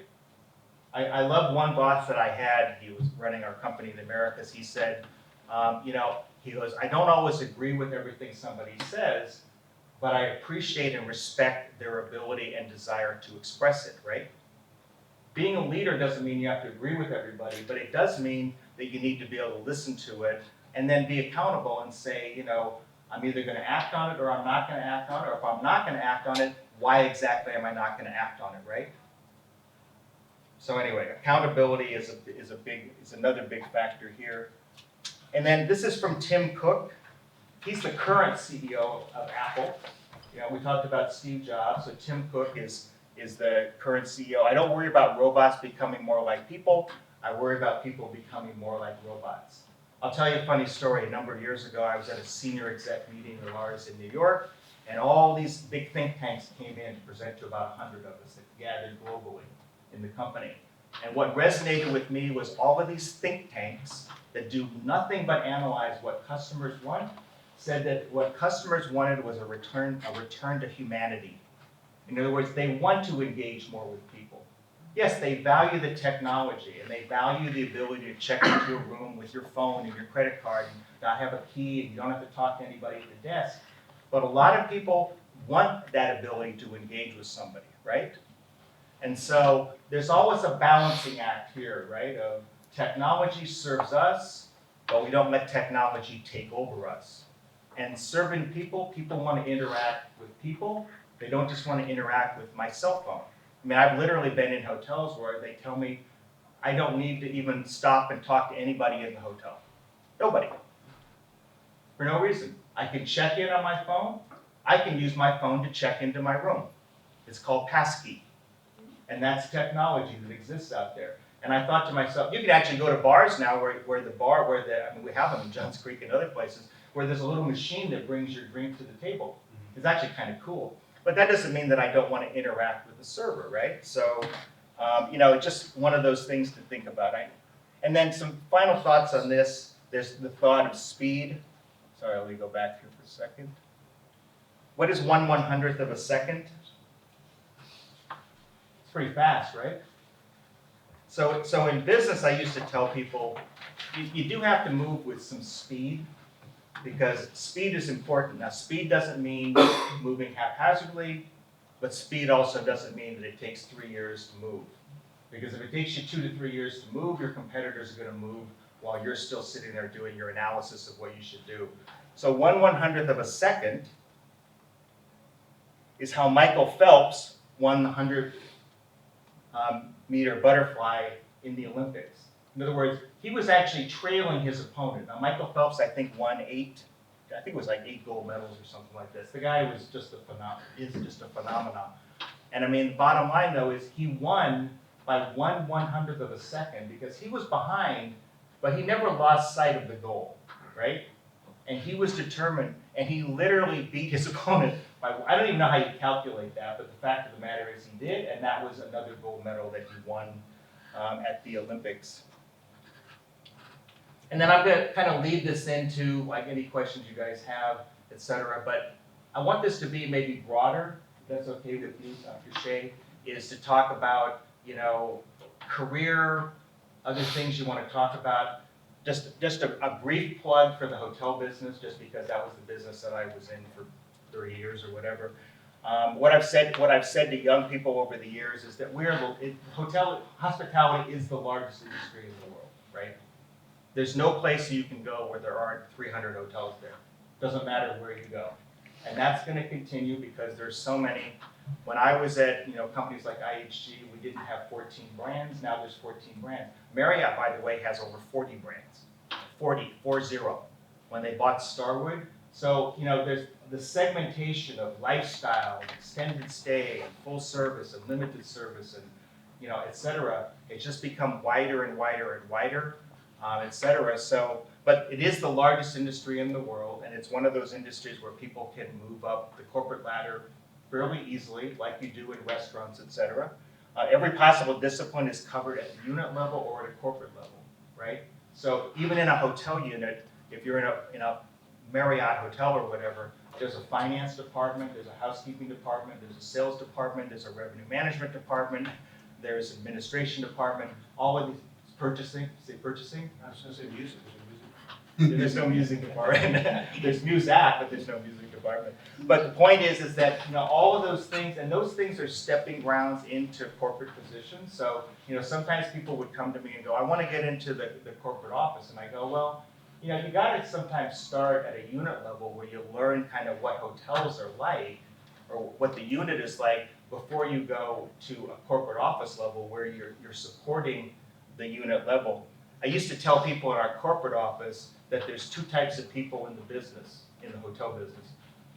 I love one boss that I had. He was running our company in the Americas. He said, you know, he goes, I don't always agree with everything somebody says, but I appreciate and respect their ability and desire to express it, right? Being a leader doesn't mean you have to agree with everybody, but it does mean that you need to be able to listen to it and then be accountable and say, you know, I'm either going to act on it or I'm not going to act on it, or if I'm not going to act on it, why exactly am I not going to act on it, right? So anyway, accountability is another big factor here. And then this is from Tim Cook. He's the current CEO of Apple. You know, we talked about Steve Jobs, so Tim Cook is the current CEO. I don't worry about robots becoming more like people. I worry about people becoming more like robots. I'll tell you a funny story. A number of years ago, I was at a senior exec meeting of ours in New York, and all these big think tanks came in to present to about 100 of us that gathered globally in the company. And what resonated with me was all of these think tanks that do nothing but analyze what customers want, said that what customers wanted was a return to humanity. In other words, they want to engage more with people. Yes, they value the technology and they value the ability to check into a room with your phone and your credit card and not have a key and you don't have to talk to anybody at the desk. But a lot of people want that ability to engage with somebody, right? And so there's always a balancing act here, right? Of technology serves us, but we don't let technology take over us. And serving people, people want to interact with people. They don't just want to interact with my cell phone. I mean, I've literally been in hotels where they tell me I don't need to even stop and talk to anybody in the hotel. Nobody. For no reason. I can check in on my phone. I can use my phone to check into my room. It's called passkey. And that's technology that exists out there. And I thought to myself, you can actually go to bars now where I mean, we have them in Johns Creek and other places, where there's a little machine that brings your drink to the table. It's actually kind of cool. But that doesn't mean that I don't want to interact with the server, right? So, just one of those things to think about. And then some final thoughts on this. There's the thought of speed. Sorry, let me go back here for a second. What is 1/100th of a second? It's pretty fast, right? So in business, I used to tell people, you do have to move with some speed, because speed is important. Now, speed doesn't mean moving haphazardly, but speed also doesn't mean that it takes 3 years to move. Because if it takes you 2 to 3 years to move, your competitors are going to move while you're still sitting there doing your analysis of what you should do. So 1/100th of a second is how Michael Phelps won the 100-meter butterfly in the Olympics. In other words, he was actually trailing his opponent. Now, Michael Phelps, I think, won 8 gold medals or something like this. The guy was just a phenomenon. And I mean, the bottom line, though, is he won by 1/100th of a second because he was behind, but he never lost sight of the goal, right? And he was determined, and he literally beat his opponent by, I don't even know how you calculate that, but the fact of the matter is he did, and that was another gold medal that he won at the Olympics. And then I'm going to kind of lead this into like any questions you guys have, etc. But I want this to be maybe broader, if that's okay with you, Dr. Shea, is to talk about, career, other things you want to talk about. Just a brief plug for the hotel business, just because that was the business that I was in for 30 years or whatever. What I've said to young people over the years is that hospitality is the largest industry in the world, right? There's no place you can go where there aren't 300 hotels there. Doesn't matter where you go. And that's going to continue because there's so many. When I was at companies like IHG, we didn't have 14 brands. Now there's 14 brands. Marriott, by the way, has over 40 brands. 40. When they bought Starwood. So, there's the segmentation of lifestyle, and extended stay, and full service, and limited service, and, et cetera. It's just become wider and wider and wider, et cetera. So, but it is the largest industry in the world, and it's one of those industries where people can move up the corporate ladder fairly easily, like you do in restaurants, et cetera. Every possible discipline is covered at the unit level or at a corporate level, right? So even in a hotel unit, if you're in a Marriott hotel or whatever, there's a finance department, there's a housekeeping department, there's a sales department, there's a revenue management department, there's an administration department, all of these, purchasing, say purchasing? I was going to say music. There's no music department. There's music, but there's no music department. But the point is that all of those things, and those things are stepping grounds into corporate positions. So sometimes people would come to me and go, I want to get into the corporate office, and I go, well, you got to sometimes start at a unit level where you learn kind of what hotels are like, or what the unit is like, before you go to a corporate office level where you're supporting the unit level. I used to tell people in our corporate office that there's 2 types of people in the business, in the hotel business.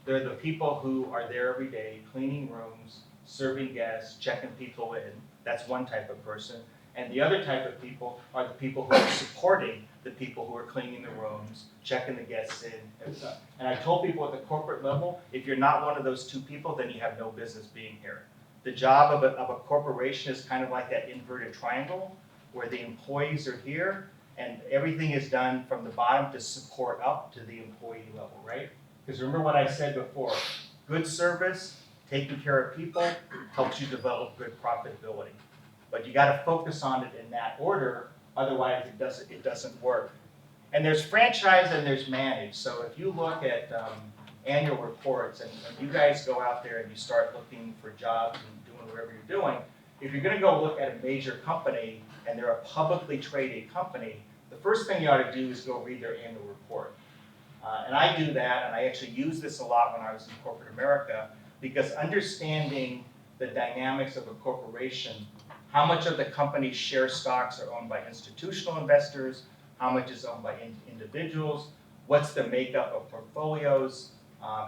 They're the people who are there every day, cleaning rooms, serving guests, checking people in. That's one type of person. And the other type of people are the people who are supporting the people who are cleaning the rooms, checking the guests in, and stuff. And I told people at the corporate level, if you're not one of those 2 people, then you have no business being here. The job of a corporation is kind of like that inverted triangle, where the employees are here, and everything is done from the bottom to support up to the employee level, right? Because remember what I said before, good service Taking care of people helps you develop good profitability. But you gotta focus on it in that order, otherwise it doesn't work. And there's franchise and there's managed. So if you look at annual reports and you guys go out there and you start looking for jobs and doing whatever you're doing, if you're gonna go look at a major company and they're a publicly traded company, the first thing you ought to do is go read their annual report. And I do that, and I actually use this a lot when I was in corporate America, because understanding the dynamics of a corporation, how much of the company's share stocks are owned by institutional investors, how much is owned by individuals, what's the makeup of portfolios.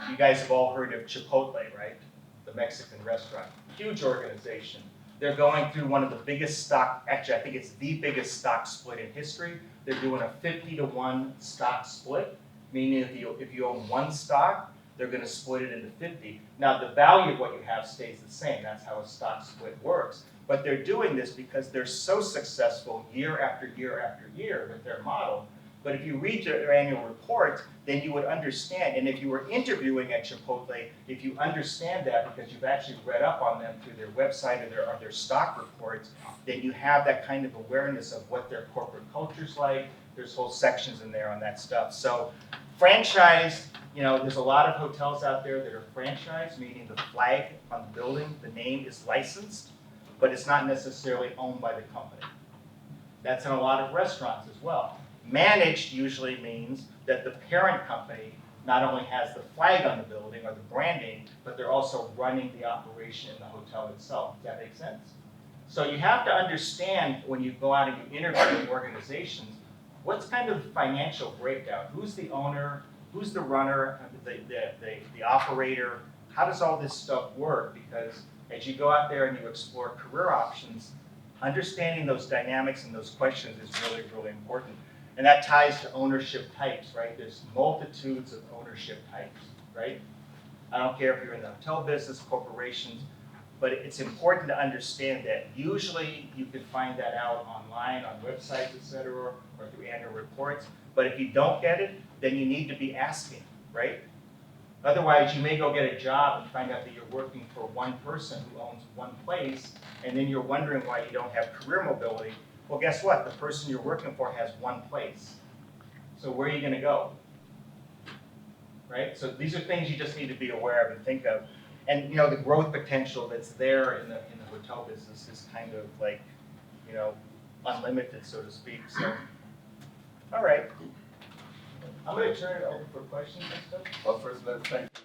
You guys have all heard of Chipotle, right? The Mexican restaurant, huge organization. They're going through one of the biggest stock, actually I think it's the biggest stock split in history. They're doing a 50-to-1 stock split, meaning if you own one stock, they're gonna split it into 50. Now the value of what you have stays the same, that's how a stock split works. But they're doing this because they're so successful year after year after year with their model. But if you read their annual report, then you would understand, and if you were interviewing at Chipotle, if you understand that because you've actually read up on them through their website or their stock reports, then you have that kind of awareness of what their corporate culture's like. There's whole sections in there on that stuff. So franchise, there's a lot of hotels out there that are franchised, meaning the flag on the building, the name is licensed, but it's not necessarily owned by the company. That's in a lot of restaurants as well. Managed usually means that the parent company not only has the flag on the building or the branding, but they're also running the operation in the hotel itself. Does that make sense? So you have to understand when you go out and you interview organizations, what's kind of the financial breakdown? Who's the owner? Who's the runner? The operator? How does all this stuff work? Because as you go out there and you explore career options, understanding those dynamics and those questions is really, really important. And that ties to ownership types, right? There's multitudes of ownership types, right? I don't care if you're in the hotel business, corporations, but it's important to understand that usually you can find that out online on websites, et cetera, or through annual reports. But if you don't get it, then you need to be asking, right? Otherwise, you may go get a job and find out that you're working for one person who owns one place, and then you're wondering why you don't have career mobility. Well, guess what? The person you're working for has one place. So where are you gonna go? Right? So these are things you just need to be aware of and think of. And the growth potential that's there in the hotel business is kind of like, unlimited, so to speak. So, all right. I'm gonna turn it over for questions and stuff. Well, first, let's thank you.